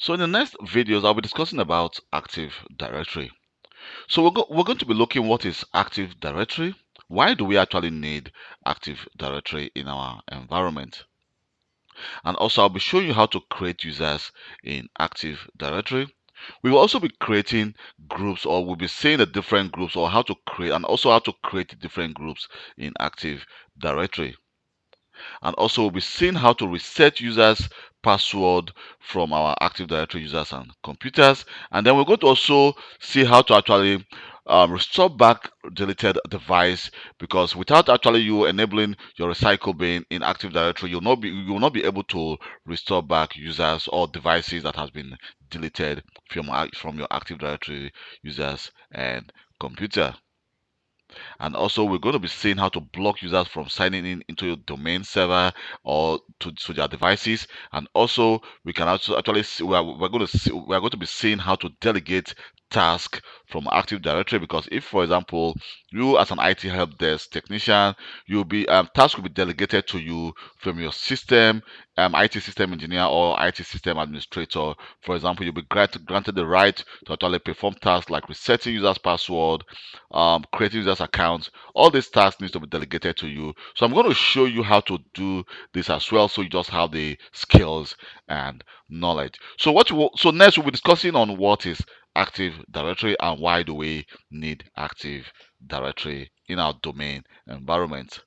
So in the next videos, I'll be discussing about Active Directory. So we're going to be looking what is Active Directory. Why do we actually need Active Directory in our environment? And also I'll be showing you how to create users in Active Directory. We will also be creating groups, or we'll be seeing the different groups, or how to create, and also how to create different groups in Active Directory. And also we'll be seeing how to reset users password from our Active Directory users and computers. And then we're going to also see how to actually restore back deleted device, because without actually you enabling your recycle bin in Active Directory, you will not be able to restore back users or devices that has been deleted from your Active Directory users and computer. And also we're going to be seeing how to block users from signing in into your domain server or to their devices. And also we can also actually see, we're going to be seeing how to delegate task from Active Directory, because if, for example, you as an IT help desk technician, you'll be task will be delegated to you from your system IT system engineer or IT system administrator. For example, you'll be granted the right to actually perform tasks like resetting users password, creating users accounts. All these tasks needs to be delegated to you. So I'm going to show you how to do this as well, so you just have the skills and knowledge. So next we'll be discussing on what is Active Directory and why do we need Active Directory in our domain environment.